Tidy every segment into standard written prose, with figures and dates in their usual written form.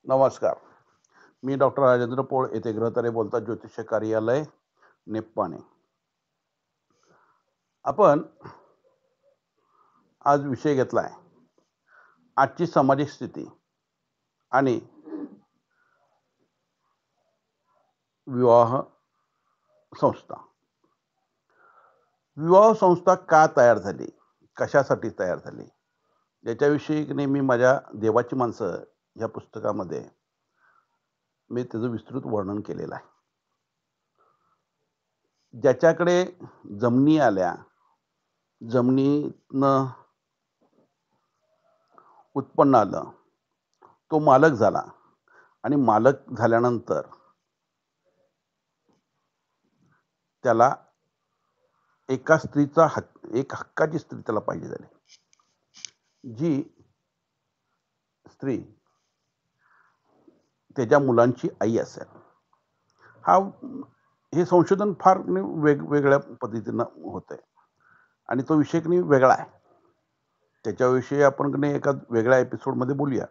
नमस्कार. मी डॉक्टर राजेंद्र पोळ येथे गृहतारे बोलतात ज्योतिष कार्यालय निप्पाणी. आपण आज विषय घेतला आहे आजची सामाजिक स्थिती आणि विवाह संस्था. विवाह संस्था का तयार झाली, कशासाठी तयार झाली, याच्याविषयी की नाही मी माझ्या देवाची माणसं या पुस्तकामध्ये मी त्याचं विस्तृत वर्णन केलेलं आहे. ज्याच्याकडे जमिनी आल्या, जमिनीनं उत्पन्न आलं, तो मालक झाला आणि मालक झाल्यानंतर त्याला एका स्त्रीचा एक हक्काची स्त्री त्याला पाहिजे झाली, जी स्त्री त्याच्या मुलांची आई असेल. हे संशोधन फार वेगवेगळ्या पद्धतीनं होत आहे आणि तो विषय की नाही वेगळा आहे. त्याच्याविषयी आपण की नाही एका वेगळ्या एपिसोडमध्ये बोलूया.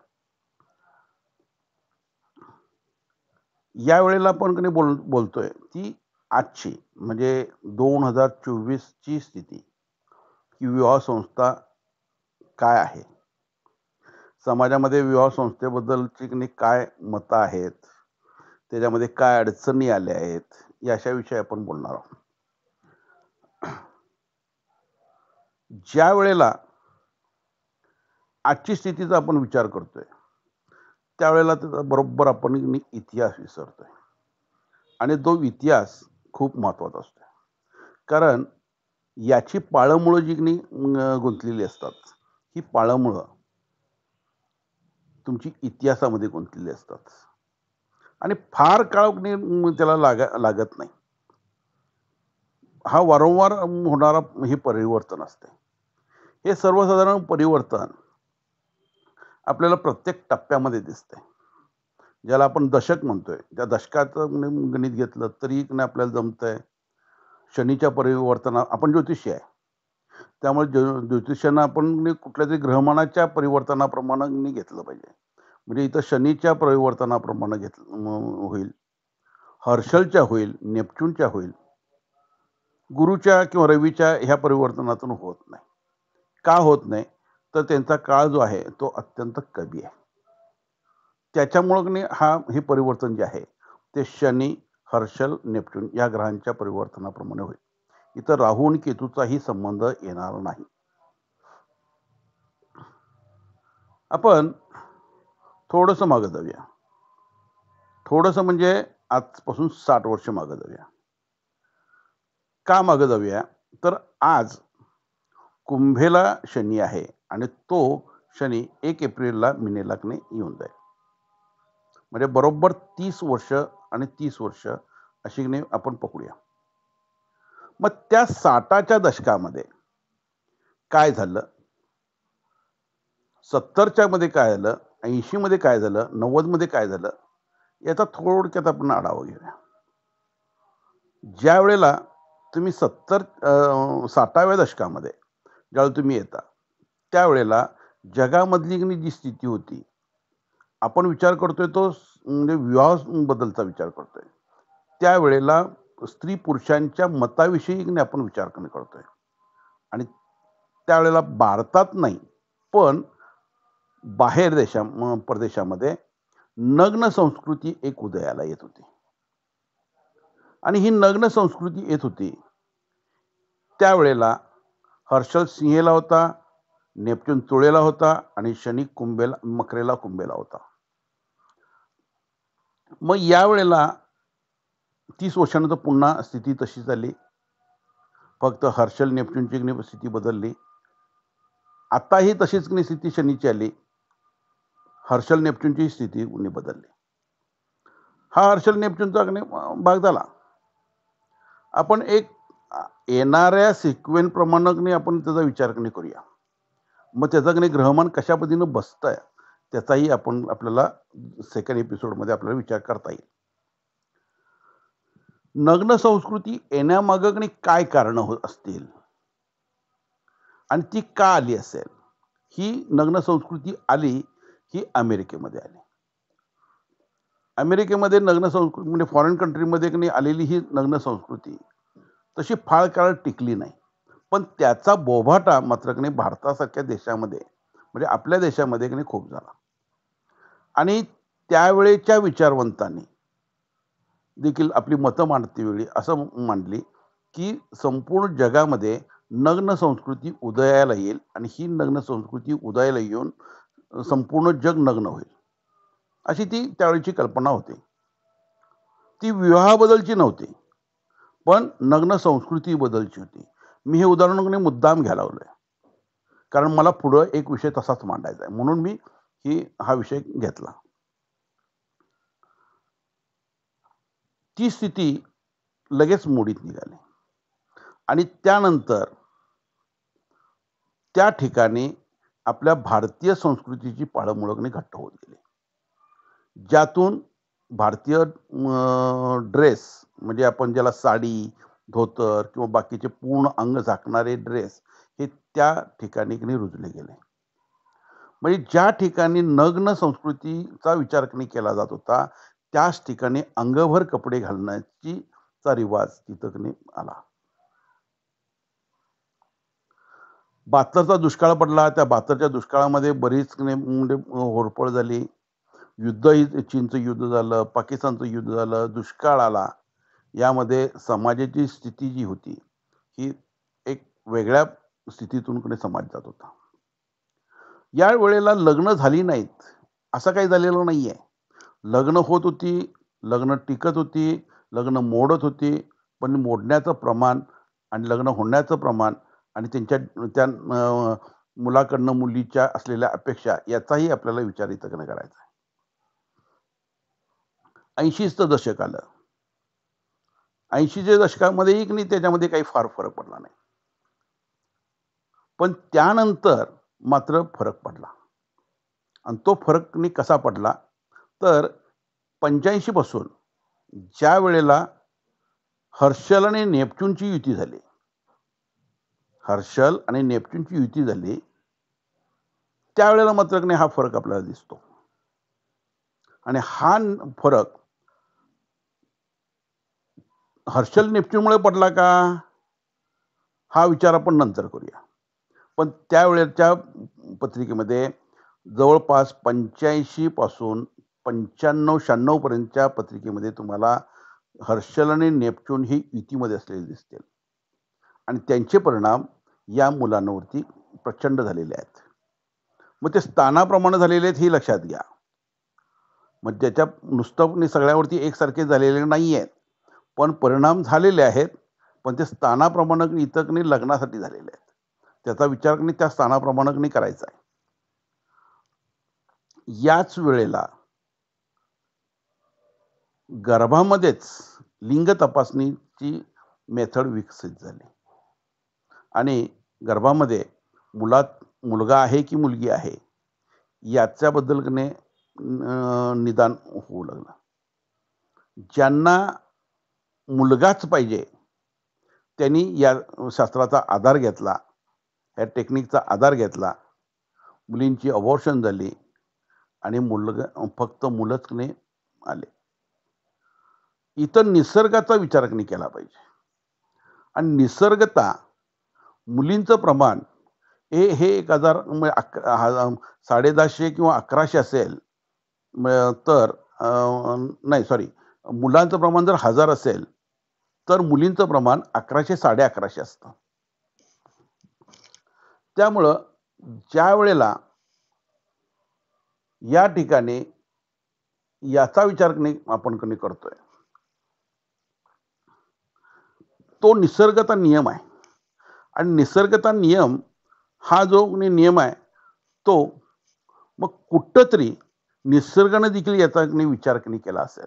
या वेळेला आपण की नाही बोलतोय ती आजची म्हणजे 2024 ची स्थिती की विवाह संस्था काय आहे, समाजामध्ये विवाह संस्थेबद्दलची की नाही काय मतं आहेत, त्याच्यामध्ये काय अडचणी आल्या आहेत, या अशा विषयी आपण बोलणार आहोत. ज्या वेळेला आजची स्थितीचा आपण विचार करतोय त्यावेळेला त्याचा बरोबर आपण इतिहास विसरतोय आणि तो इतिहास खूप महत्वाचा असतो. कारण याची पाळंमुळं जी गुंतलेली असतात, ही पाळंमुळं तुमची इतिहासामध्ये गुंतलेली असतात आणि फार काळ त्याला लागत नाही. हा वारंवार होणारा हे परिवर्तन असते. हे सर्वसाधारण परिवर्तन आपल्याला प्रत्येक टप्प्यामध्ये दिसते, ज्याला आपण दशक म्हणतोय. त्या दशकाचं गणित घेतलं तरी आपल्याला जमतंय. शनीच्या परिवर्तना आपण ज्योतिषी आहे, त्यामुळे ज्योतिषांना आपण कुठल्या तरी ग्रहमानाच्या परिवर्तनाप्रमाणे घेतलं पाहिजे. म्हणजे इथं शनीच्या परिवर्तनाप्रमाणे होईल, हर्षलच्या होईल, नेपच्यूनच्या होईल, गुरुच्या किंवा रवीच्या ह्या परिवर्तनातून होत नाही. का होत नाही तर त्यांचा काळ जो आहे तो अत्यंत कमी आहे. त्याच्यामुळे हे परिवर्तन जे आहे ते शनी, हर्षल, नेपच्यून या ग्रहांच्या परिवर्तनाप्रमाणे होईल. इथं राहू आणि केतूचाही संबंध येणार नाही. आपण थोडस मागे जाऊया. थोडस म्हणजे आजपासून 60 वर्ष मागे जाऊया. का मागे जाऊया तर आज कुंभेला शनी आहे आणि तो शनी 1 एप्रिलला मीनेला येऊन जाईल. म्हणजे बरोबर 30 वर्ष आणि 30 वर्ष अशी आपण पकडूया. मग त्या 60च्या दशकामध्ये काय झालं, 70च्या मध्ये काय झालं, 80 मध्ये काय झालं, 90 मध्ये काय झालं, याचा थोडक्यात आपण आढावा घेऊया. ज्या वेळेला तुम्ही 60व्या दशकामध्ये ज्यावेळेला तुम्ही येता त्यावेळेला जगामधली जी स्थिती होती, आपण विचार करतोय तो म्हणजे विवाह बद्दलचा विचार करतोय. त्यावेळेला स्त्री पुरुषांच्या मताविषयी आपण विचार करतोय आणि त्यावेळेला भारतात नाही पण बाहेर परदेशामध्ये नग्न संस्कृती एक उदयाला येत होती आणि ही नग्न संस्कृती येत होती. त्यावेळेला हर्षल सिंहेला होता, नेपच्यून तुळेला होता आणि शनी मकरेला कुंभेला होता. मग यावेळेला 30 वर्षानंतर पुन्हा स्थिती तशी झाली, फक्त हर्षल नेपच्यूनची स्थिती बदलली. आता ही तशीच स्थिती शनीची आली, हर्षल नेपच्यूनची स्थिती बदलली. हा हर्षल नेपच्यूनचा भाग झाला. आपण एक येणाऱ्या सिक्वेन्स प्रमाणे आपण त्याचा विचार करूया. मग त्याचा ग्रहमान कशा पद्धतीनं बसतंय त्याचाही आपल्याला सेकंड एपिसोडमध्ये आपल्याला विचार करता येईल. नग्न संस्कृती येण्यामागं काय कारण असतील आणि ती का आली असेल. ही नग्न संस्कृती आली ही अमेरिकेमध्ये आली. अमेरिकेमध्ये नग्न संस्कृती म्हणजे फॉरेन कंट्रीमध्ये की नाही आलेली ही नग्न संस्कृती तशी फार काळ टिकली नाही. पण त्याचा बोभाटा मात्र की नाही भारतासारख्या देशामध्ये म्हणजे आपल्या देशामध्ये की नाही खूप झाला. आणि त्यावेळेच्या विचारवंतांनी देखील आपली मतं मांडतेवेळी असं मांडली, की संपूर्ण जगामध्ये नग्न संस्कृती उदयाला येईल आणि ही नग्न संस्कृती उदयाला येऊन संपूर्ण जग नग्न होईल. अशी ती त्यावेळची कल्पना होती. ती विवाहाबद्दलची नव्हती, पण नग्न संस्कृती बद्दलची होती. मी हे उदाहरण मुद्दाम घ्यायला लावलंय. कारण मला पुढं एक विषय तसाच मांडायचा आहे. म्हणून मी हा विषय घेतला. ती स्थिती लगेच मोडीत निघाली आणि त्यानंतर त्या ठिकाणी आपल्या भारतीय संस्कृतीची पाळंमुळं घट्ट होत गेली. ज्यातून भारतीय ड्रेस म्हणजे आपण ज्याला साडी, धोतर किंवा बाकीचे पूर्ण अंग झाकणारे ड्रेस हे त्या ठिकाणी रुजले गेले. म्हणजे ज्या ठिकाणी नग्न संस्कृतीचा विचार केला जात होता, त्याच ठिकाणी अंगभर कपडे घालण्याची चा रिवाज तिथं आला. 72चा दुष्काळ पडला. त्या 72च्या दुष्काळामध्ये बरीच म्हणजे होरपळ झाली. युद्धही चीनचं युद्ध झालं, पाकिस्तानचं युद्ध झालं, दुष्काळ आला. यामध्ये समाजाची स्थिती जी होती, ही एक वेगळ्या स्थितीतून समाज जात होता. या वेळेला लग्न झाली नाहीत, असं काही झालेलं नाहीये. लग्न होत होती, लग्न टिकत होती, लग्न मोडत होती, पण मोडण्याचं प्रमाण आणि लग्न होण्याचं प्रमाण आणि त्यांच्या त्या मुलाकडनं मुलीच्या असलेल्या अपेक्षा याचाही आपल्याला विचार इथं करायचा आहे. 80चं दशक आलं. 80च्या दशकामध्येही की नाही त्याच्यामध्ये काही फार फरक पडला नाही. पण त्यानंतर मात्र फरक पडला. आणि तो फरक कसा पडला तर 85 पासून ज्या वेळेला हर्षल आणि नेपच्यूनची युती झाली. हर्षल आणि नेपच्यूनची युती झाली. त्यावेळेला मात्र हा फरक आपल्याला दिसतो. आणि हा फरक हर्षल नेपच्यूनमुळे पडला का? हा विचार आपण नंतर करूया. पण त्यावेळेच्या पत्रिकेमध्ये जवळपास 85 पासून 95-96 पर्यंतच्या पत्रिकेमध्ये तुम्हाला हर्षल आणि नेपच्यून ही युतीमध्ये असलेले दिसतील. आणि त्यांचे परिणाम या मुलांवरती प्रचंड झालेले आहेत. मग ते स्थानाप्रमाणे झालेले आहेत हे लक्षात घ्या. मग त्याच्या नुसतं सगळ्यावरती एकसारखे झालेले नाही आहेत. पण परिणाम झालेले आहेत. पण ते स्थानाप्रमाणे इथं लग्नासाठी झालेले आहेत. त्याचा विचार त्या स्थानाप्रमाणे करायचा आहे. याच वेळेला गर्भामध्येच लिंग तपासणीची मेथड विकसित झाली. आणि गर्भामध्ये मुलगा आहे की मुलगी आहे याच्याबद्दल निदान होऊ लागलं. ज्यांना मुलगाच पाहिजे त्यांनी या शास्त्राचा आधार घेतला, या टेक्निकचा आधार घेतला. मुलींची अबॉर्शन झाली आणि फक्त मुलंच आले. इथं निसर्गाचा विचार केला पाहिजे. आणि निसर्गता मुलींचं प्रमाण हे 1000 किंवा 1100 असेल तर नाही सॉरी मुलांचं प्रमाण जर 1000 असेल तर मुलींचं प्रमाण 1100 1150 असतं. त्यामुळं ज्या वेळेला या ठिकाणी याचा विचार आपण करतोय, तो निसर्गता नियम आहे. आणि निसर्गता नियम हा जो नियम आहे तो मग कुठंतरी निसर्गाने देखील याचा विचार केला असेल.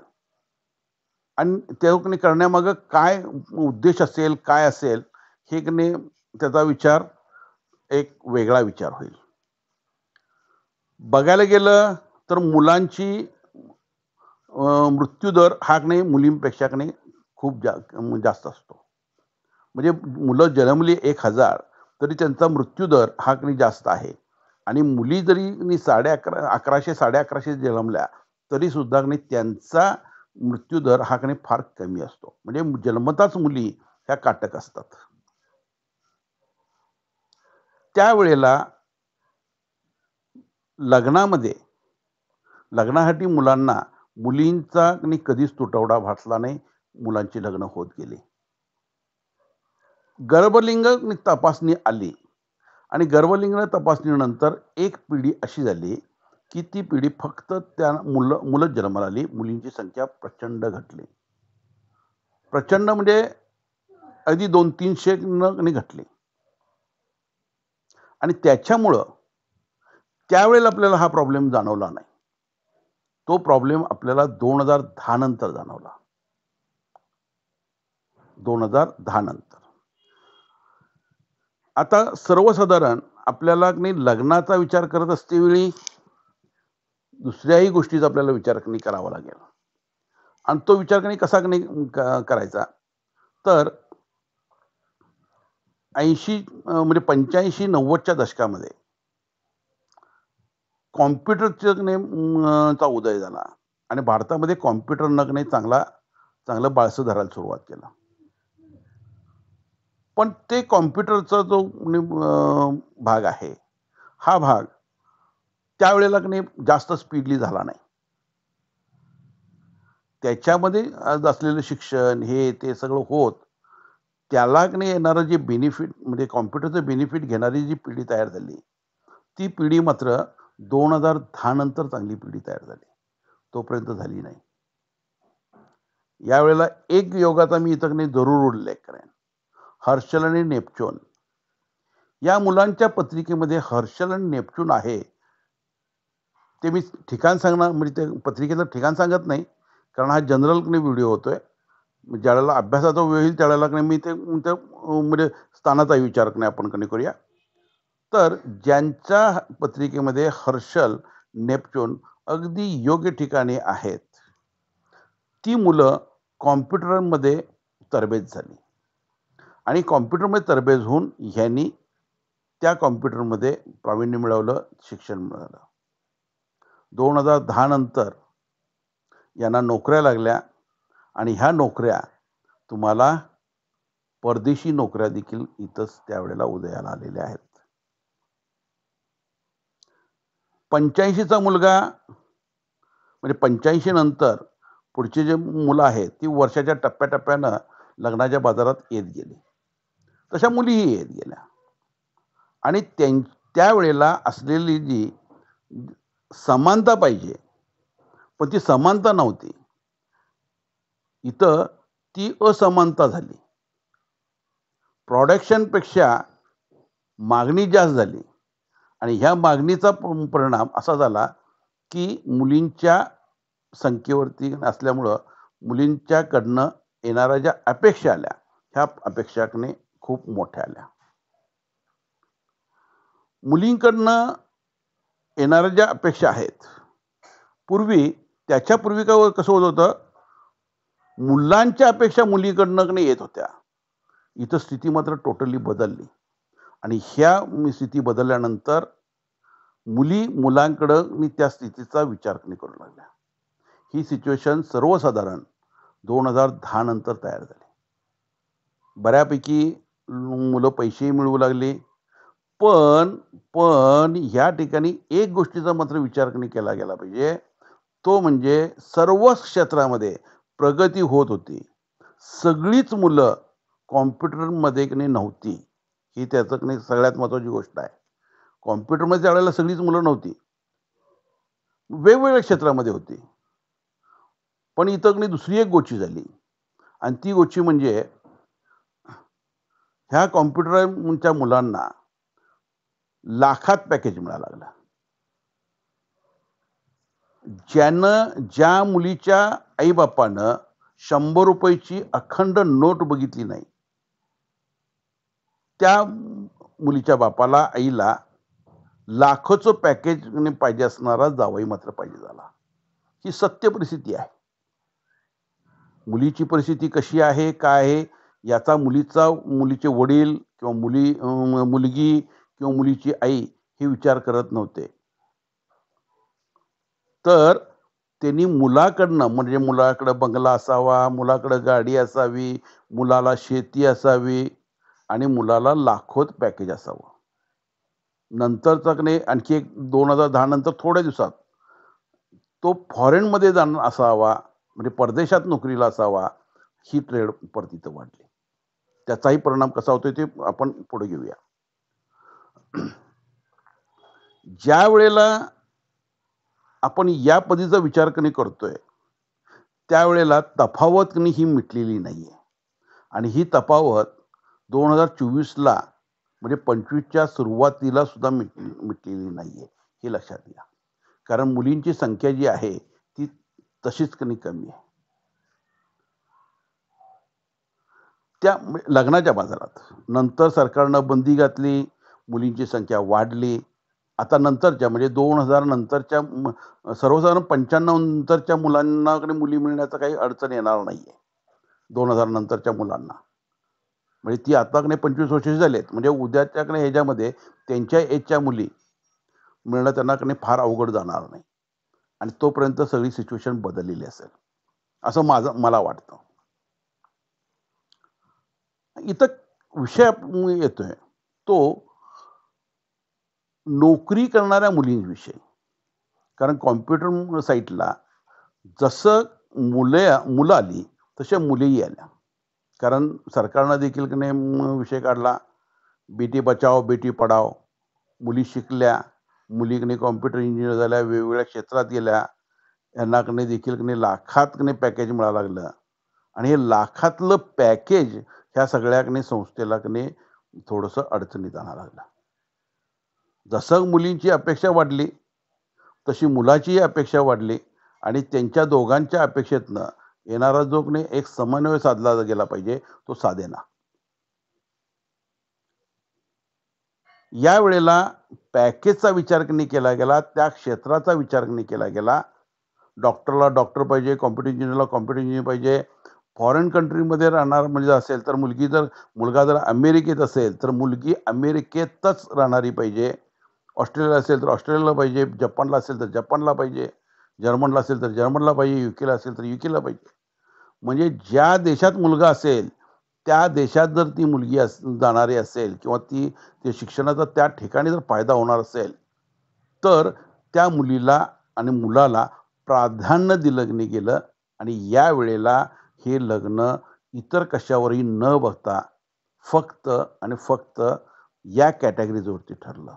आणि ते करण्यामागं काय उद्देश असेल, काय असेल हे त्याचा विचार एक वेगळा विचार होईल. बघायला गेलं तर मुलांची मृत्यूदर हा मुलींपेक्षा खूप जास्त असतो. म्हणजे मुलं जन्मली 1000 तरी त्यांचा मृत्यूदर हा जास्त आहे. आणि मुली जरी 1150 1150 जन्मल्या तरी सुद्धा की नाही त्यांचा मृत्यूदर हा की नाही फार कमी असतो. म्हणजे जन्मताच मुली ह्या काटक असतात. त्यावेळेला लग्नासाठी मुलांना मुलींचा की नाही कधीच तुटवडा भासला नाही. मुलांची लग्न होत गेली. गर्भलिंग तपासणी आली आणि गर्भलिंग तपासणीनंतर एक पिढी अशी झाली की ती पिढी फक्त त्या मुलं जन्माला आली. मुलींची संख्या प्रचंड घटली. प्रचंड म्हणजे अगदी 200-300 घटली. आणि त्याच्यामुळं त्यावेळेला आपल्याला हा प्रॉब्लेम जाणवला नाही. तो प्रॉब्लेम आपल्याला 2010 नंतर जाणवला. 2010 नंतर. आता सर्वसाधारण आपल्याला की नाही लग्नाचा विचार करत असतेवेळी दुसऱ्याही गोष्टीचा आपल्याला विचार की नाही करावा लागेल. आणि तो विचार की नाही कसा की नाही करायचा, तर 80 म्हणजे 85-90च्या दशकामध्ये कॉम्प्युटरचा की नाही चा उदय झाला आणि भारतामध्ये कॉम्प्युटरनं की नाही चांगलं बाळसं धरायला सुरुवात केलं. पण ते कॉम्प्युटरचा जो भाग आहे, हा भाग त्यावेळेला की नाही जास्त स्पीडली झाला नाही. त्याच्यामध्ये असलेलं शिक्षण हे ते सगळं होत, त्याला की नाही येणारं जे बेनिफिट म्हणजे कॉम्प्युटरचं बेनिफिट घेणारी जी पिढी तयार झाली, ती पिढी मात्र 2010 नंतर चांगली पिढी तयार झाली. तोपर्यंत झाली नाही. यावेळेला एक योगाचा मी इथं नाही जरूर उल्लेख करेन. हर्षल आणि नेपच्यून. या मुलांच्या पत्रिकेमध्ये हर्षल आणि नेपच्यून आहे. ते मी ठिकाण सांगणार म्हणजे ते पत्रिकेचं ठिकाण सांगत नाही, कारण हा जनरल व्हिडिओ होतोय. ज्यावेळेला अभ्यासाचा वेळ येईल त्यावेळेला मी ते म्हणजे स्थानाचा विचार आपण करूया. तर ज्यांच्या पत्रिकेमध्ये हर्षल, नेपच्यून अगदी योग्य ठिकाणी आहेत, ती मुलं कॉम्प्युटरमध्ये तरबेज झाली आणि कॉम्प्युटरमध्ये तरबेज होऊन ह्यांनी त्या कॉम्प्युटरमध्ये प्रावीण्य मिळवलं, शिक्षण मिळालं. 2010 नंतर यांना नोकऱ्या लागल्या आणि ह्या नोकऱ्या तुम्हाला परदेशी नोकऱ्या देखील इथंच त्यावेळेला उदयाला आलेल्या आहेत. 85चा मुलगा म्हणजे 85 नंतर पुढची जे मुलं आहेत ती वर्षाच्या टप्प्याटप्प्यानं लग्नाच्या बाजारात येत गेली. तशा मुलीही येत गेल्या आणि त्यावेळेला असलेली जी समानता पाहिजे, पण ती समानता नव्हती. इथं ती असमानता झाली. प्रोडक्शनपेक्षा मागणी जास्त झाली आणि ह्या मागणीचा परिणाम असा झाला की मुलींच्या संख्येवरती असल्यामुळं मुलींच्याकडनं येणाऱ्या ज्या अपेक्षा आल्या, ह्या अपेक्षाने खूप मोठ्या आल्या. मुलींकडनं येणाऱ्या ज्या अपेक्षा आहेत, त्याच्यापूर्वी कसं होत होतं, मुलांच्या अपेक्षा मुलीकडनं येत होत्या. इथं स्थिती मात्र टोटली बदलली आणि ह्या स्थिती बदलल्यानंतर मुली मुलांकडं त्या स्थितीचा विचार करू लागल्या. ही सिच्युएशन सर्वसाधारण 2010 नंतर तयार झाली. बऱ्यापैकी मुलं पैसेही मिळवू लागली, पण ह्या ठिकाणी एक गोष्टीचा मात्र विचार केला गेला पाहिजे, तो म्हणजे सर्वच क्षेत्रामध्ये प्रगती होत होती. सगळीच मुलं कॉम्प्युटरमध्ये नव्हती. ही त्याचं सगळ्यात महत्वाची गोष्ट आहे. कॉम्प्युटरमध्ये त्यावेळेला सगळीच मुलं नव्हती, वेगवेगळ्या क्षेत्रामध्ये होती. पण इथं दुसरी एक गोष्टी झाली आणि ती गोष्टी म्हणजे ह्या कॉम्प्युटरच्या मुलांना लाखात पॅकेज मिळायला लागला. ज्या मुलीच्या आईबापानं 100 रुपयाची अखंड नोट बघितली नाही, त्या मुलीच्या बापाला, आईला लाखोचं पॅकेज पाहिजे असणारा जावई मात्र पाहिजे झाला. ही सत्य परिस्थिती आहे. मुलीची परिस्थिती कशी आहे, काय आहे, याचा मुलीचे वडील किंवा मुलगी किंवा मुलीची आई हे विचार करत नव्हते. तर त्यांनी मुलाकडनं, म्हणजे मुलाकडं बंगला असावा, मुलाकडं गाडी असावी, मुलाला शेती असावी आणि मुलाला लाखोत पॅकेज असावं. नंतरचा की नाही आणखी एक 2010 नंतर थोड्या दिवसात तो फॉरेनमध्ये जाणार असावा, म्हणजे परदेशात नोकरीला असावा, ही ट्रेड परत इथं वाढली. त्याचाही परिणाम कसा होतोय ते आपण पुढे घेऊया. ज्या वेळेला आपण या पद्धतीचा विचार करतोय, त्यावेळेला तफावत ही मिटलेली नाहीये. आणि ही तफावत 2024ला म्हणजे 25च्या सुरुवातीला सुद्धा मिटलेली नाहीये. हे लक्षात घ्या. कारण मुलींची संख्या जी आहे ती तशीच कमी आहे. त्या लग्नाच्या बाजारात नंतर सरकारनं बंदी घातली, मुलींची संख्या वाढली. आता नंतरच्या म्हणजे 2000 नंतरच्या सर्वसाधारण 95 नंतरच्या मुलांना मुली मिळण्याचा काही अडचण येणार नाहीये. 2000 नंतरच्या मुलांना. म्हणजे ती आता 25 वर्षाची झाली आहेत. म्हणजे उद्याच्या ह्याच्यामध्ये त्यांच्या एजच्या मुली मिळणं त्यांना फार अवघड जाणार नाही. आणि तोपर्यंत सगळी सिच्युएशन बदललेली असेल, असं मला वाटतं. इथं विषय येतोय तो नोकरी करणाऱ्या मुलींविषयी. कारण कॉम्प्युटर साईटला जसं मुलं आली तशा मुलीही आल्या. कारण सरकारनं देखील विषय काढला, बेटी बचाओ बेटी पढाओ. मुली शिकल्या, मुली कॉम्प्युटर इंजिनियर झाल्या, वेगवेगळ्या क्षेत्रात गेल्या. यांना देखील लाखात पॅकेज मिळायला लागलं. आणि हे लाखातलं पॅकेज ह्या सगळ्या संस्थेला थोडंसं अडचणीत आणायला लागलं. जसं मुलींची अपेक्षा वाढली तशी मुलाचीही अपेक्षा वाढली आणि त्यांच्या दोघांच्या अपेक्षेतनं येणारा जो एक समन्वय साधला गेला पाहिजे तो साधेना. या वेळेला पॅकेजचा विचार केला गेला, त्या क्षेत्राचा विचार केला गेला. डॉक्टरला डॉक्टर पाहिजे, कॉम्प्युटर इंजिनियरला कॉम्प्युटर इंजिनियर पाहिजे. फॉरेन कंट्रीमध्ये राहणार म्हणजे असेल तर मुलगा जर अमेरिकेत असेल तर मुलगी अमेरिकेतच राहणारी पाहिजे. ऑस्ट्रेलियाला असेल तर ऑस्ट्रेलियाला पाहिजे, जपानला असेल तर जपानला पाहिजे, जर्मनला असेल तर जर्मनला पाहिजे, युकेला असेल तर युकेला पाहिजे. म्हणजे ज्या देशात मुलगा असेल त्या देशात जर ती मुलगी जाणारी असेल किंवा ते शिक्षणाचा त्या ठिकाणी जर फायदा होणार असेल तर त्या मुलीला आणि मुलाला प्राधान्य दिलं गेलं. आणि या वेळेला हे लग्न इतर कशावरही न बघता फक्त आणि फक्त या कॅटेगरीजवरती ठरलं.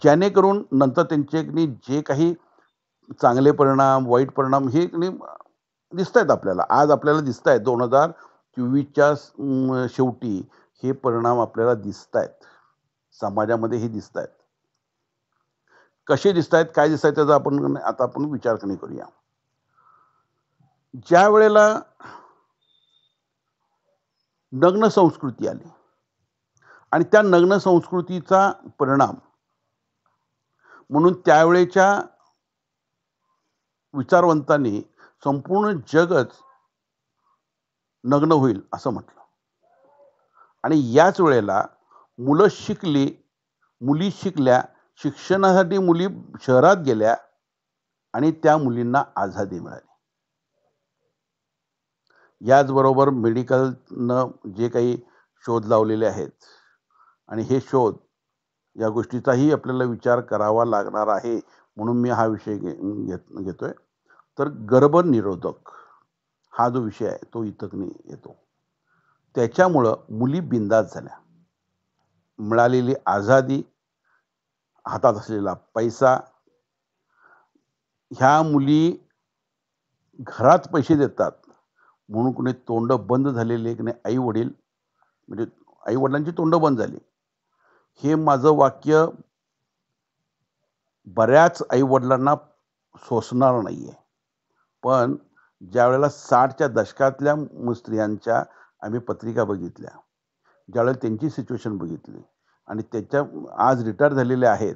जेणेकरून नंतर त्यांचे जे काही चांगले परिणाम, वाईट परिणाम हे दिसतायत आपल्याला. आज आपल्याला दिसतायत 2024च्या शेवटी हे परिणाम आपल्याला दिसतायत. समाजामध्ये हे दिसतायत. कसे दिसतायत, काय दिसतायत त्याचा आपण विचार करूया. ज्या वेळेला नग्न संस्कृती आली आणि त्या नग्न संस्कृतीचा परिणाम म्हणून त्यावेळेच्या विचारवंतांनी संपूर्ण जगच नग्न होईल असं म्हटलं. आणि याच वेळेला मुली शिकल्या, शिक्षणासाठी मुली शहरात गेल्या आणि त्या मुलींना आझादी मिळाली. याचबरोबर मेडिकलनं जे काही शोध लावलेले आहेत आणि हे शोध या गोष्टीचाही आपल्याला विचार करावा लागणार आहे. म्हणून मी हा विषय घेतोय. तर गर्भनिरोधक हा जो विषय आहे तो इथं येतो. त्याच्यामुळं मुली बिंदास झाल्या. मिळालेली आझादी, हातात असलेला पैसा, ह्या मुली घरात पैसे देतात म्हणून तोंड बंद झालेले आई वडील, म्हणजे आई वडिलांची तोंड बंद झाली. हे माझं वाक्य बऱ्याच आई वडिलांना सोसणार नाहीये. पण ज्या वेळेला 60च्या दशकातल्या स्त्रियांच्या आम्ही पत्रिका बघितल्या, ज्यावेळेला त्यांची सिच्युएशन बघितली आणि त्याच्या आज रिटायर झालेल्या आहेत,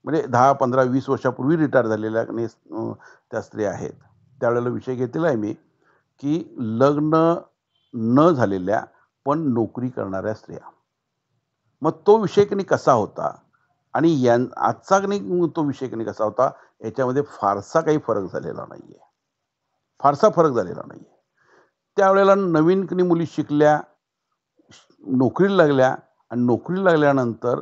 म्हणजे 10, 15, 20 वर्षापूर्वी रिटायर झालेल्या त्या स्त्रिया आहेत. त्यावेळेला विषय घेतलेला आहे मी की लग्न न झालेल्या पण नोकरी करणाऱ्या स्त्रिया. मग तो विषय कसा होता आणि आजचा की नाही तो विषय की नाही कसा होता, याच्यामध्ये फारसा काही फरक झालेला नाहीये. फारसा फरक झालेला नाहीये. त्यावेळेला नवीन की नाही मुली शिकल्या, नोकरीला लागल्या आणि नोकरीला लागल्यानंतर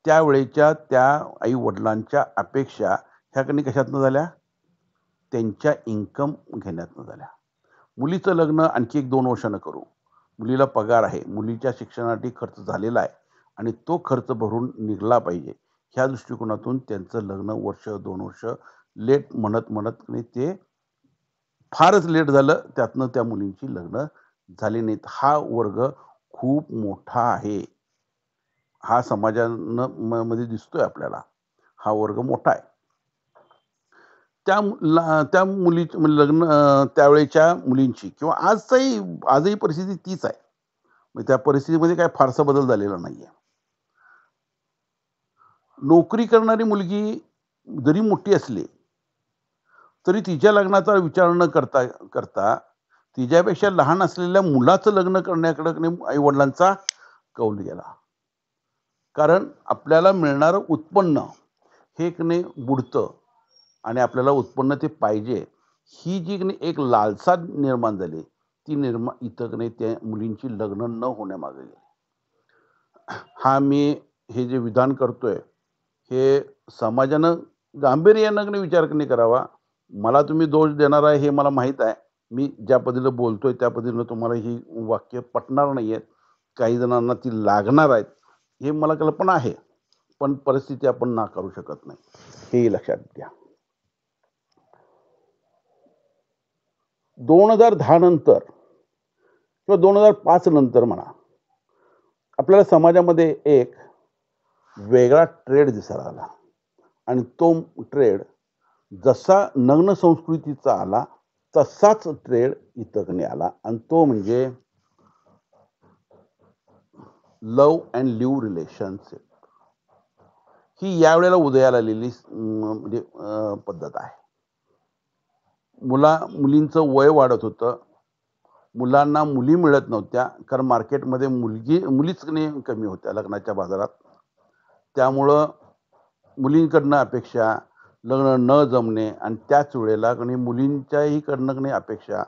त्यावेळेच्या त्या आई-वडिलांच्या अपेक्षा ह्या की नाही कशातनं झाल्या? त्यांच्या इन्कम घेण्यातनं झाल्या. मुलीचं लग्न आणखी 1-2 वर्षानं करू. मुलीला पगार आहे. मुलीच्या शिक्षणासाठी खर्च झालेला आहे आणि तो खर्च भरून निघाला पाहिजे. ह्या दृष्टिकोनातून त्यांचं लग्न वर्ष, 2 वर्ष लेट म्हणत नाही ते फारच लेट झालं. त्यातनं त्या मुलींची लग्न झाली नाहीत. हा वर्ग खूप मोठा आहे. हा समाजानं मध्ये दिसतोय आपल्याला. हा वर्ग मोठा आहे. त्या मुलीचं म्हणजे लग्न त्यावेळेच्या मुलींची किंवा आजही परिस्थिती तीच आहे. म्हणजे त्या परिस्थितीमध्ये काही फारसा बदल झालेला नाहीये. नोकरी करणारी मुलगी जरी मोठी असली, तरी तिच्या लग्नाचा विचार न करता तिच्यापेक्षा लहान असलेल्या मुलाचं लग्न करण्याकडे आई-वडिलांचा कौल गेला. कारण आपल्याला मिळणारं उत्पन्न हे की नाही बुडतं आणि आपल्याला उत्पन्न ते पाहिजे. ही जी की नाही एक लालसा निर्माण झाली, ती इथं की नाही त्या मुलींची लग्न न होण्यामागे गेली. मी हे जे विधान करतोय, हे समाजानं गांभीर्यानं की नाही विचार नाही करावा. मला तुम्ही दोष देणार आहे हे मला माहीत आहे. मी ज्या पद्धतीनं बोलतोय त्या पद्धतीनं तुम्हाला ही वाक्य पटणार नाहीयेत. काही जणांना ती लागणार आहेत, हे मला कल्पना आहे. पण परिस्थिती आपण नाकारू शकत नाही. हेही लक्षात घ्या. 2010 नंतर किंवा 2005 नंतर म्हणा, आपल्याला समाजामध्ये एक वेगळा ट्रेड दिसायला आला आणि तो ट्रेड जसा नग्न संस्कृतीचा आला, तसाच ट्रेड इथं की नाही आला आणि तो म्हणजे लव्ह अँड लिव्ह रिलेशनशिप. ही यावेळेला उदयाला आलेली म्हणजे पद्धत आहे. मुलींचं वय वाढत होतं. मुलांना मुली मिळत नव्हत्या. कारण मार्केटमध्ये मुलीच नाही कमी होत्या लग्नाच्या बाजारात. त्यामुळं मुलींकडनं अपेक्षा, लग्न न जमणे आणि त्याच वेळेला की नाही मुलींच्याही कडनं की नाही अपेक्षा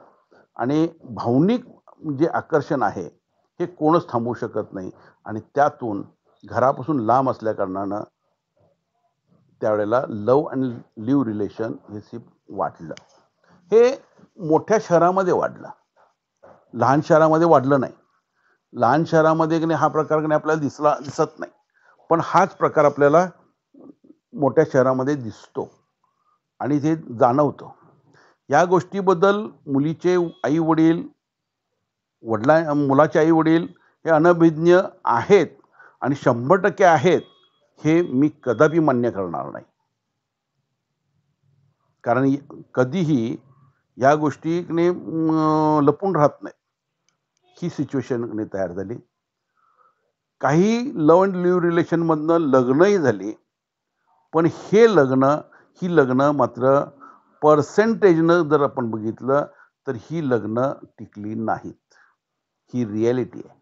आणि भावनिक जे आकर्षण आहे, हे कोणच थांबवू शकत नाही आणि त्यातून घरापासून लांब असल्याकारणानं त्यावेळेला लव्ह अँड लिव्ह रिलेशनशिप वाढलं. हे मोठ्या शहरामध्ये वाढलं. लहान शहरामध्ये वाढलं नाही. लहान शहरामध्ये की नाही हा प्रकार की नाही आपल्याला दिसत नाही. पण हाच प्रकार आपल्याला मोठ्या शहरामध्ये दिसतो आणि ते जाणवतं. या गोष्टीबद्दल मुलीचे आई-वडील, मुलाचे आई-वडील हे अनभिज्ञ आहेत आणि 100% आहेत, हे मी कदापि मान्य करणार नाही. कारण कधीही या गोष्टी की नाही लपून राहत नाहीत. ही सिच्युएशन तयार झाली. काही लव्ह अँड लिव्ह रिलेशनमधनं लग्नही झाली. पण ही लग्न मात्र पर्सेंटेजनं जर आपण बघितलं, तर ही लग्न टिकली नाहीत. ही रिॲलिटी आहे.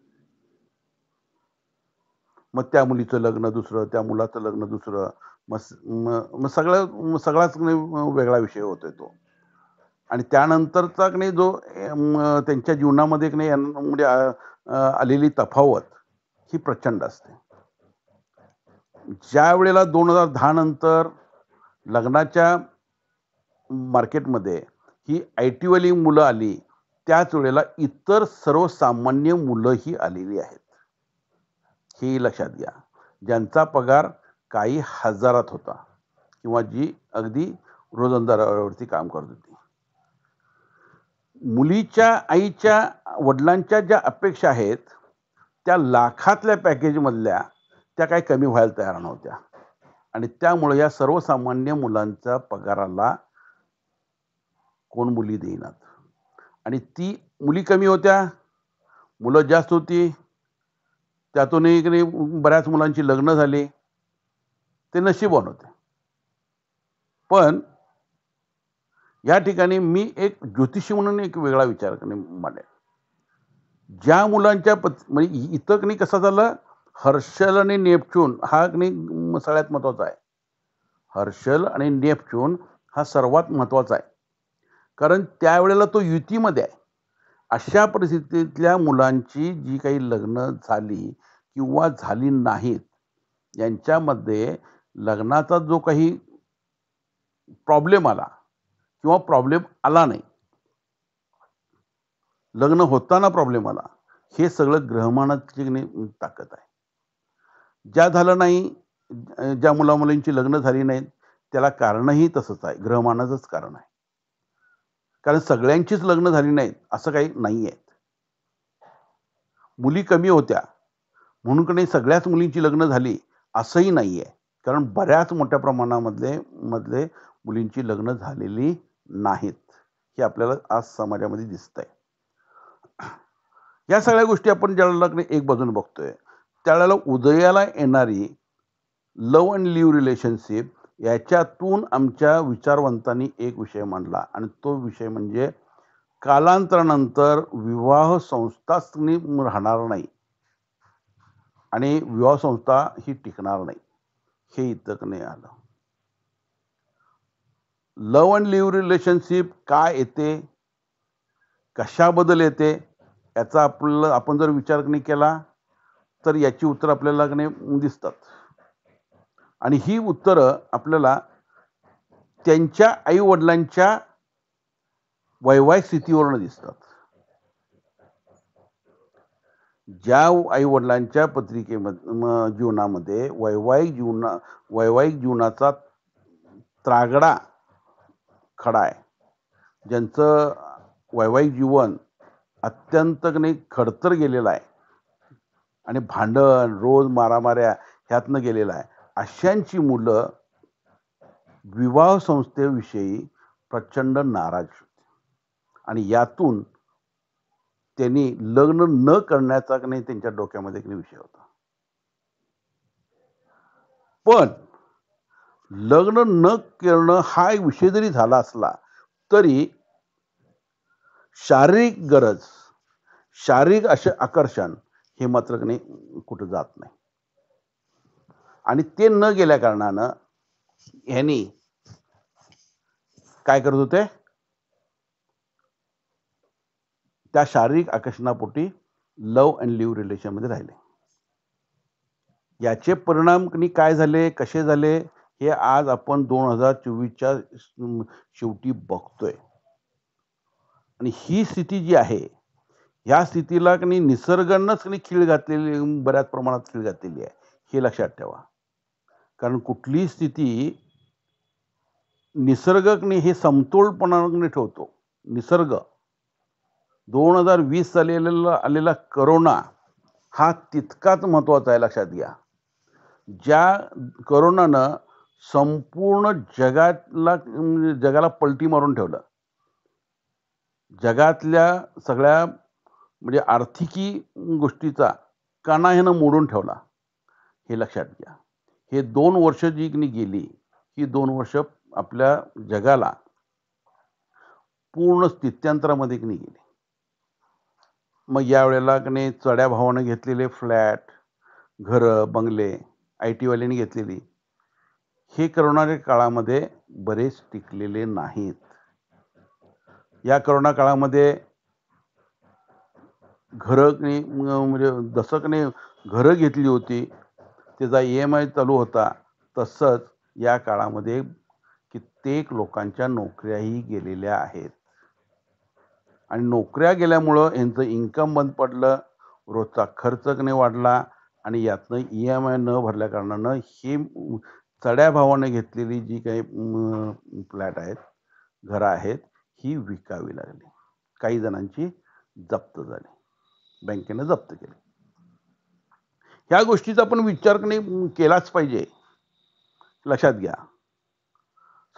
मग त्या मुलीचं लग्न दुसरं, त्या मुलाचं लग्न दुसरं. सगळाच वेगळा विषय होतोय तो. आणि त्यानंतरचा की नाही जो त्यांच्या जीवनामध्ये की नाही म्हणजे आलेली तफावत ही प्रचंड असते. ज्या वेळेला 2010 नंतर लग्नाच्या मार्केटमध्ये ही IT वाली मुलं आली, त्याच वेळेला इतर सर्वसामान्य मुलंही आलेली आहेत. हे लक्षात घ्या. ज्यांचा पगार काही हजारात होता किंवा जी अगदी रोजंदारीवरती काम करत होती. मुलीच्या आईच्या वडिलांच्या ज्या अपेक्षा आहेत, त्या लाखातल्या पॅकेजमधल्या त्या काही कमी व्हायला तयार नव्हत्या आणि त्यामुळे या सर्वसामान्य मुलांच्या पगाराला कोण मुली देईनात आणि ती मुली कमी होत्या, मुलं जास्त होती. त्यातूनही की नाही बऱ्याच मुलांची लग्न झाली. ते नशीबवान होते. पण या ठिकाणी मी एक ज्योतिषी म्हणून एक वेगळा विचार मांडेल. ज्या मुलांच्या म्हणजे इथं की नाही कसं झालं, हर्षल आणि नेपच्यून हा नाही सगळ्यात महत्वाचा आहे. हर्षल आणि नेपच्यून हा सर्वात महत्वाचा आहे. कारण त्यावेळेला तो युतीमध्ये आहे. अशा परिस्थितीतल्या मुलांची जी काही लग्न झाली किंवा झाली नाहीत, यांच्यामध्ये लग्नाचा जो काही प्रॉब्लेम आला किंवा प्रॉब्लेम आला नाही, लग्न होताना प्रॉब्लेम आला, हे सगळं ग्रहमानाची ताकद आहे. ज्या झालं नाही, ज्या मुलामुलींची लग्न झाली नाहीत, त्याला कारणही तसंच आहे, ग्रहमानाचंच कारण आहे. कारण सगळ्यांचीच लग्न झाली नाहीत असं काही नाही आहे. मुली कमी होत्या म्हणून की नाही सगळ्याच मुलींची लग्न झाली असंही नाही आहे. कारण बऱ्याच मोठ्या प्रमाणामधले मधले मुलींची लग्न झालेली नाहीत. हे आपल्याला आज समाजामध्ये दिसतंय. या सगळ्या गोष्टी आपण ज्यावेळेला की नाही एक बाजूने बघतोय, त्यावेळेला उदयाला येणारी लव्ह अँड लिव्ह रिलेशनशिप याच्यातून आमच्या विचारवंतांनी एक विषय मांडला आणि तो विषय म्हणजे कालांतरानंतर विवाह संस्थाच राहणार नाही आणि विवाह संस्था ही टिकणार नाही. हे इथं नाही आलं. लव्ह अँड लिव्ह रिलेशनशिप काय येते, कशाबद्दल येते, याचा आपण जर विचार नाही केला तर याची उत्तर आपल्याला नाही दिसतात. आणि ही उत्तरं आपल्याला त्यांच्या आई वडिलांच्या वैवाहिक स्थितीवरून दिसतात. ज्या आई वडिलांच्या पत्रिकेमध्ये जीवनामध्ये वैवाहिक जीवनाचा त्रागडा खडा आहे, ज्यांचं वैवाहिक जीवन अत्यंत खडतर गेलेलं आहे आणि भांडण रोज मारामाऱ्या ह्यातनं गेलेलं आहे, अशांची मुलं विवाह संस्थेविषयी प्रचंड नाराज होते आणि यातून त्यांनी लग्न न करण्याचा त्यांच्या डोक्यामध्ये विषय होता. पण लग्न न करणं हा एक विषय जरी झाला असला तरी शारीरिक गरज, शारीरिक असे आकर्षण हे मात्र कुठं जात नाही. आणि ते न गेल्या कारणानं ह्यांनी काय करत होते, त्या शारीरिक आकर्षणापोटी लव्ह अँड लिव्ह रिलेशन मध्ये राहिले. याचे परिणाम काय झाले, कसे झाले, हे आज आपण 2024च्या शेवटी बघतोय. आणि ही स्थिती जी आहे, ह्या स्थितीला निसर्गानंच खीळ घातलेली, बऱ्याच प्रमाणात खीळ घातलेली आहे, हे लक्षात ठेवा. कारण कुठलीही स्थिती निसर्ग हे समतोलपणाने ठेवतो. निसर्ग 2020 आलेला करोना हा तितकाच महत्वाचा आहे, लक्षात घ्या. ज्या करोनानं संपूर्ण जगाला पलटी मारून ठेवलं, जगातल्या सगळ्या म्हणजे आर्थिकी गोष्टीचा कणा ह्यानं मोडून ठेवला, हे लक्षात घ्या. हे 2 वर्ष जी गेली, ही 2 वर्ष आपल्या जगाला पूर्ण स्थित्यंतरामध्ये गेली. मग यावेळेला चढ्या भावाने घेतलेले फ्लॅट, घरं, बंगले IT वाल्यांनी घेतलेली, हे करोनाच्या काळामध्ये बरेच टिकलेले नाहीत. या करोना काळामध्ये घरं म्हणजे जसं घरं घेतली होती, त्याचा EMI चालू होता, तसंच या काळामध्ये कित्येक लोकांच्या नोकऱ्याही गेलेल्या आहेत. आणि नोकऱ्या गेल्यामुळं यांचं इन्कम बंद पडलं, रोजचा खर्च वाढला आणि यातनं EMI न भरल्या कारणानं ही चढ्या भावाने घेतलेली जी काही फ्लॅट आहेत, घरं आहेत, ही विकावी लागली. काही जणांची जप्त झाली, बँकेनं जप्त केली. ह्या गोष्टीचा आपण विचार केलाच पाहिजे, लक्षात घ्या.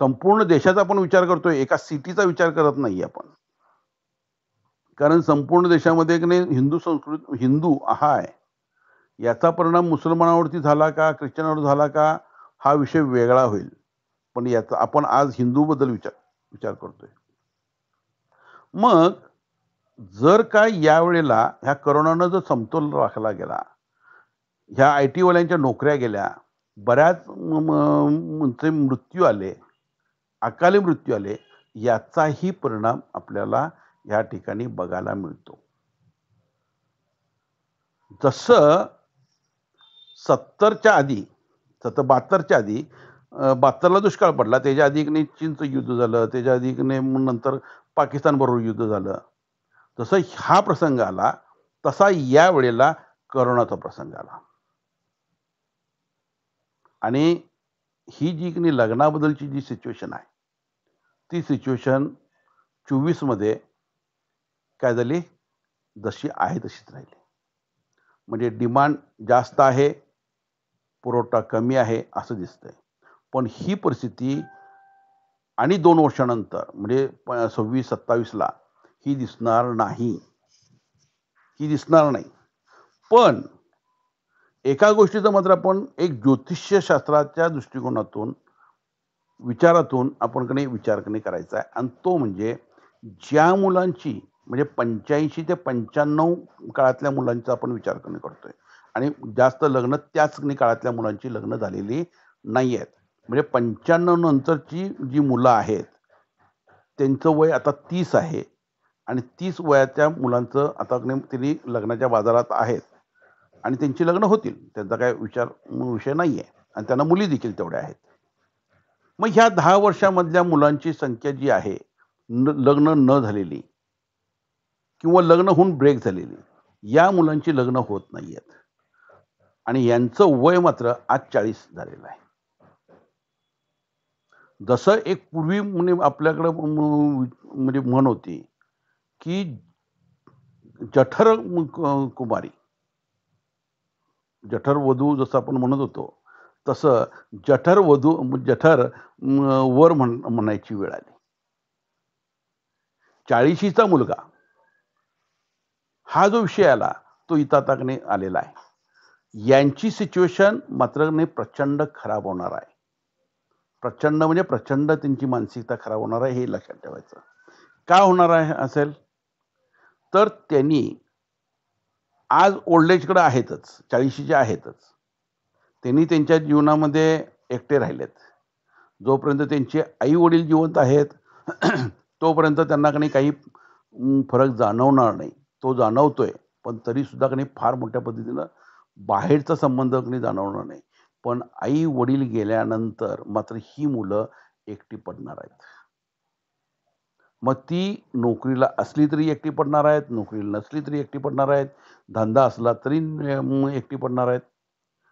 संपूर्ण देशाचा आपण विचार करतोय, एका सिटीचा विचार करत नाही आपण. कारण संपूर्ण देशामध्ये हिंदू संस्कृती, हिंदू हा आहे, याचा परिणाम मुसलमानावरती झाला का, ख्रिश्चनावर झाला का, हा विषय वेगळा होईल. पण याचा आपण आज हिंदू बद्दल विचार करतोय. मग जर का यावेळेला ह्या करोनानं जर समतोल राखला गेला, ह्या आय टीवाल्यांच्या नोकऱ्या गेल्या, बऱ्याच म्हणजे मृत्यू आले, अकाली मृत्यू आले, याचाही परिणाम आपल्याला या ठिकाणी बघायला मिळतो. जसं 70च्या आधी 72च्या आधी 72ला दुष्काळ पडला. त्याच्या आधी की नाही चीनचं युद्ध झालं. त्याच्या आधी की नाही मग नंतर पाकिस्तानबरोबर युद्ध झालं. जसं हा प्रसंग आला, तसा या वेळेला कोरोनाचा प्रसंग आला. आणि ही जी की नाही लग्नाबद्दलची जी सिच्युएशन आहे, ती सिच्युएशन 24 मध्ये काय झाली? जशी आहे तशीच राहिली. म्हणजे डिमांड जास्त आहे, पुरवठा कमी आहे असं दिसतंय. पण ही परिस्थिती आणि 2 वर्षानंतर म्हणजे 26-27ला ही दिसणार नाही. ही दिसणार नाही. पण एका गोष्टीचं मात्र आपण एक ज्योतिष्यशास्त्राच्या दृष्टिकोनातून, विचारातून आपण विचार करायचा आहे आणि तो म्हणजे ज्या मुलांची म्हणजे 85 ते 95 काळातल्या मुलांचा आपण विचार करतोय आणि जास्त लग्न त्याच काळातल्या मुलांची लग्न झालेली नाही आहेत. म्हणजे 95 नंतरची जी मुलं आहेत, त्यांचं वय आता 30 आहे आणि 30 वयाच्या मुलांचं आता त्यांनी लग्नाच्या बाजारात आहेत आणि त्यांची लग्न होतील. त्यांचा काही विषय नाही आहे आणि त्यांना मुली देखील तेवढ्या आहेत. मग ह्या 10 वर्षामधल्या मुलांची संख्या जी आहे, लग्न न झालेली किंवा लग्न होऊन ब्रेक झालेली, या मुलांची लग्न होत नाहीयेत आणि यांचं वय मात्र आज 40 झालेलं आहे. जसं एक पूर्वी म्हणजे आपल्याकडं म्हणजे म्हण होती, की जठर कुमारी, जठर वधू जसं आपण म्हणत होतो, तसं जठर वर म्हणायची वेळ आली. 40शीचा मुलगा हा जो विषय आला, तो इथं आता आलेला आहे. यांची सिच्युएशन मात्र प्रचंड खराब होणार आहे. प्रचंड म्हणजे प्रचंड त्यांची मानसिकता खराब होणार आहे, हे लक्षात ठेवायचं. का होणार आहे असेल? तर त्यांनी आज ओल्ड एजकडे आहेतच, 40शीचे आहेतच. त्यांनी त्यांच्या जीवनामध्ये एकटे राहिलेत. जोपर्यंत त्यांचे आई वडील जिवंत आहेत तोपर्यंत त्यांना काही फरक जाणवणार नाही. तो जाणवतोय, पण तरी सुद्धा फार मोठ्या पद्धतीनं बाहेरचा संबंध जाणवणार नाही. पण आई वडील गेल्यानंतर मात्र ही मुलं एकटी पडणार आहेत. मग ती नोकरीला असली तरी एकटी पडणार आहेत, नोकरीला नसली तरी एकटी पडणार आहेत, धंदा असला तरी एकटी पडणार आहेत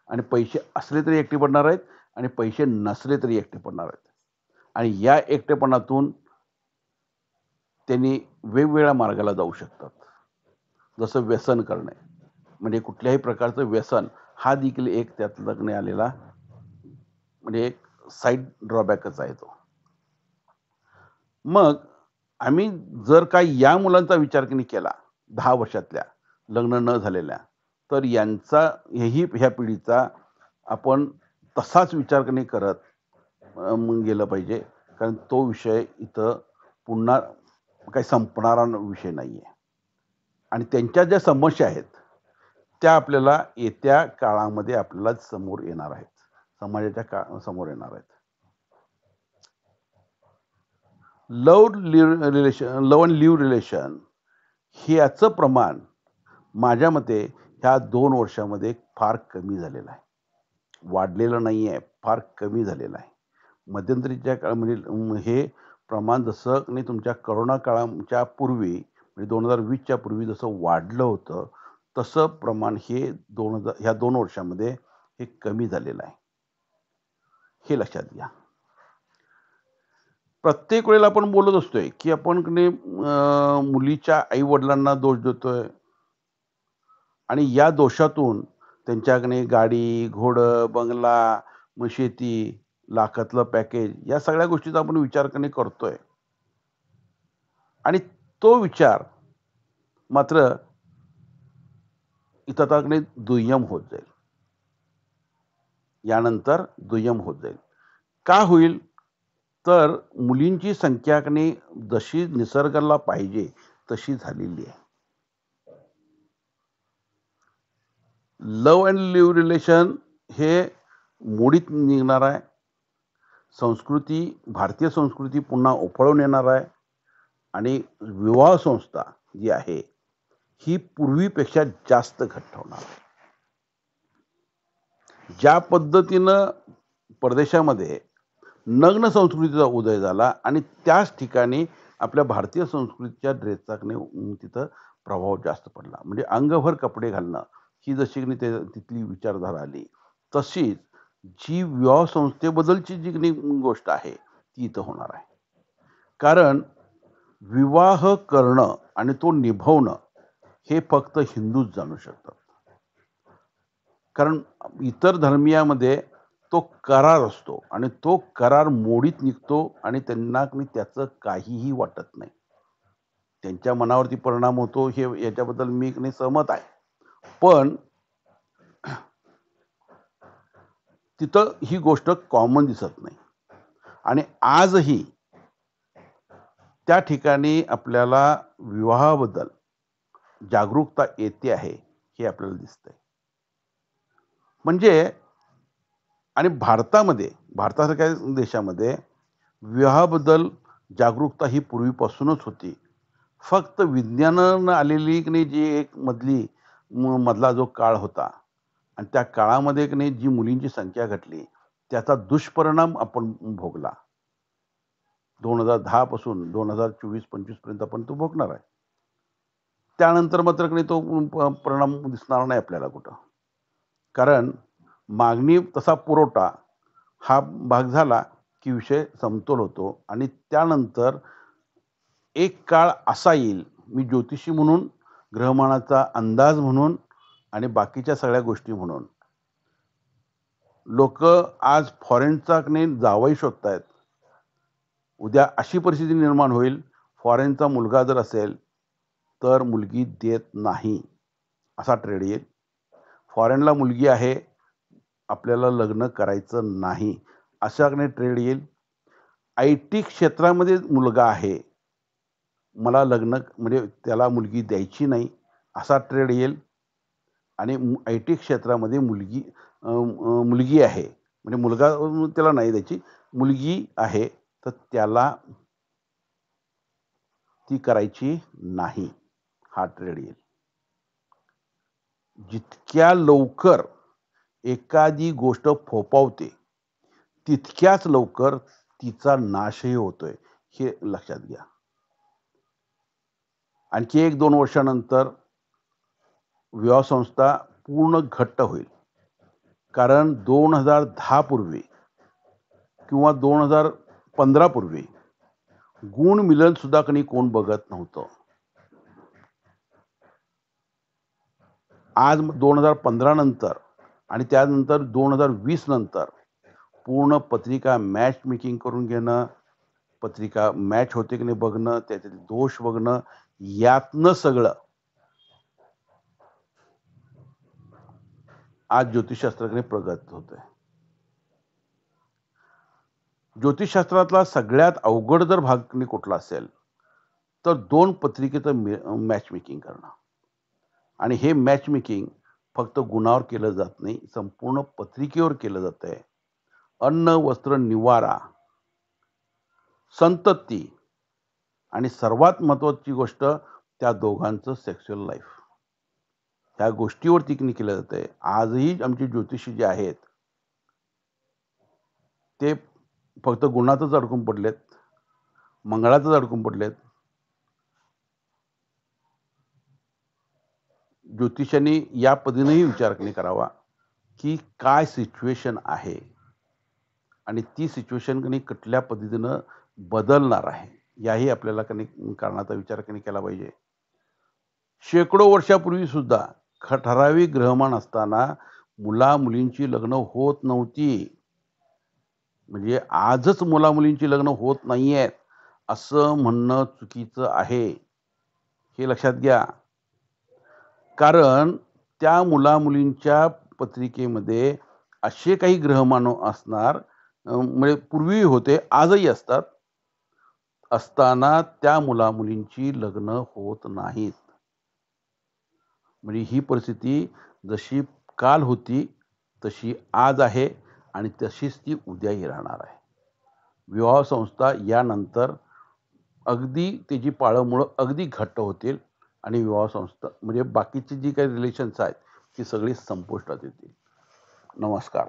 आणि पैसे असले तरी एकटी पडणार आहेत आणि पैसे नसले तरी एकटे पडणार आहेत. आणि या एकटेपणातून त्यांनी वेगवेगळ्या मार्गाला जाऊ शकतात. जसं व्यसन करणे, म्हणजे कुठल्याही प्रकारचं व्यसन हा देखील एक त्यातलं आलेला म्हणजे एक साईड ड्रॉबॅकच आहे तो. मग आम्ही जर का या मुलांचा विचार केला 10 वर्षातल्या लग्न न झालेल्या, तर यांचा ह्या पिढीचा आपण तसाच विचार करत गेलं पाहिजे. कारण तो विषय इथं पुन्हा काही संपणारा विषय नाही आहे. आणि त्यांच्या ज्या समस्या आहेत, त्या आपल्याला येत्या काळामध्ये आपल्याला समोर येणार आहेत. समाजाच्या समोर येणार आहेत. लव्ह अँड लिव्ह रिलेशन ह्याचं प्रमाण माझ्या मते ह्या 2 वर्षामध्ये फार कमी झालेलं आहे. वाढलेलं नाही आहे, फार कमी झालेलं आहे. मध्यंतरीच्या काळामध्ये हे प्रमाण जसं तुमच्या कोरोना काळाच्या पूर्वी म्हणजे 2020च्या पूर्वी जसं वाढलं होतं, तसं प्रमाण हे ह्या 2 वर्षामध्ये हे कमी झालेलं आहे. हे लक्षात घ्या. प्रत्येक वेळेला आपण बोलत असतोय, की आपण मुलीच्या आई-वडिलांना दोष देतोय आणि या दोषातून त्यांच्याकडे गाडी, घोडं, बंगला, मग शेती, लाखातलं पॅकेज या सगळ्या गोष्टीचा आपण विचार करतोय. आणि तो विचार मात्र इथं दुय्यम होत जाईल. यानंतर दुय्यम होत जाईल. का होईल? तर मुलींची संख्या जशी निसर्गाला पाहिजे तशी झालेली आहे. लव्ह अँड लिव्ह रिलेशन हे मोडीत निघणार आहे. भारतीय संस्कृती पुन्हा उफाळून येणार आहे आणि विवाह संस्था जी आहे ही पूर्वीपेक्षा जास्त घट्ट होणार आहे. ज्या पद्धतीनं परदेशामध्ये नग्न संस्कृतीचा उदय झाला आणि त्याच ठिकाणी आपल्या भारतीय संस्कृतीच्या ड्रेसचा तिथं प्रभाव जास्त पडला. म्हणजे अंगभर कपडे घालणं ही जशी तिथली विचारधारा आली, तशीच जी विवाह संस्थेबद्दलची जी गोष्ट आहे ती इथं होणार आहे. कारण विवाह करणं आणि तो निभवणं हे फक्त हिंदूच जाणू शकतात. कारण इतर धर्मियामध्ये तो करार असतो आणि तो करार मोडीत निघतो आणि त्यांना त्याचं काहीही वाटत नाही. त्यांच्या मनावरती परिणाम होतो हे याच्याबद्दल मी सहमत आहे. पण तिथं ही गोष्ट कॉमन दिसत नाही आणि आजही त्या ठिकाणी आपल्याला विवाहाबद्दल जागरूकता येते आहे हे आपल्याला दिसतंय. म्हणजे आणि भारतासारख्या देशामध्ये विवाहाबद्दल जागरूकता ही पूर्वीपासूनच होती. फक्त विज्ञानानं आलेली जी एक मधला जो काळ होता आणि त्या काळामध्ये जी मुलींची संख्या घटली त्याचा दुष्परिणाम आपण भोगला. 2010 पासून 2024-25 पर्यंत आपण तो भोगणार आहे. त्यानंतर मात्र तो परिणाम दिसणार नाही आपल्याला कुठं. कारण मागणी तसा पुरवठा हा भाग झाला की विषय समतोल होतो आणि त्यानंतर एक काळ असा येईल, मी ज्योतिषी म्हणून, ग्रहमानाचा अंदाज म्हणून आणि बाकीच्या सगळ्या गोष्टी म्हणून लोक आज फॉरेनचा जावई शोधतायत. उद्या अशी परिस्थिती निर्माण होईल, फॉरेनचा मुलगा जर असेल तर मुलगी देत नाही असा ट्रेड येईल. फॉरेनला मुलगी आहे, आपल्याला लग्न करायचं नाही अशा ट्रेड येईल. IT क्षेत्रामध्ये मुलगा आहे, मला लग्न म्हणजे त्याला मुलगी द्यायची नाही असा ट्रेड येईल. आणि IT क्षेत्रामध्ये मुलगी आहे म्हणजे मुलगा त्याला नाही द्यायची, मुलगी आहे तर त्याला ती करायची नाही हा ट्रेड येईल. जितक्या लवकर एखादी गोष्ट फोपावते तितक्याच लवकर तिचा नाशही होतोय हे लक्षात घ्या. आणखी 1-2 वर्षानंतर विवाह संस्था पूर्ण घट्ट होईल. कारण 2010 पूर्वी किंवा 2015 पूर्वी गुण मिलन सुद्धा कोण बघत नव्हतं. आज 2015 नंतर आणि त्यानंतर 2020 नंतर पूर्ण पत्रिका मॅच मेकिंग करून घेणं, पत्रिका मॅच होते की नाही बघणं, त्याच्यातील दोष बघणं, यातनं सगळं आज ज्योतिषशास्त्राकडे प्रगत होतंय. ज्योतिषशास्त्रातला सगळ्यात अवघड जर भाग कुठला असेल तर 2 पत्रिकेचं मॅच मेकिंग करणं. आणि हे मॅच मेकिंग फक्त गुणावर केलं जात नाही, संपूर्ण पत्रिकेवर केलं जात आहे. अन्न, वस्त्र, निवारा, संतती आणि सर्वात महत्वाची गोष्ट त्या दोघांचं सेक्शुअल लाईफ, ह्या गोष्टीवरती केलं जात आहे. आजही आमचे ज्योतिषी जे आहेत ते फक्त गुणातच अडकून पडलेत, मंगळातच अडकून पडलेत. ज्योतिषांनी या पद्धतीनेही विचार करावा की काय सिच्युएशन आहे आणि ती सिच्युएशन कुठल्या पद्धतीनं बदलणार आहे याही आपल्याला कारणाचा विचार केला पाहिजे. शेकडो वर्षापूर्वी सुद्धा ठराविक ग्रहमान असताना मुला मुलींची लग्न होत नव्हती. म्हणजे आजच मुला मुलींची लग्न होत नाहीयेत असं म्हणणं चुकीचं आहे, हे लक्षात घ्या. कारण त्या मुला मुलींच्या पत्रिकेमध्ये असे काही ग्रहमान असणार, म्हणजे पूर्वी होते, आजही असताना त्या मुला मुलींची लग्न होत नाहीत. म्हणजे ही परिस्थिती जशी काल होती तशी आज आहे आणि तशीच ती उद्याही राहणार आहे. विवाह संस्था यानंतर अगदी त्याची पाळंमुळं अगदी घट्ट होतील आणि विवाह संस्था म्हणजे बाकीची जी काही रिलेशन्स आहेत ती सगळी संपुष्टात येतील. नमस्कार.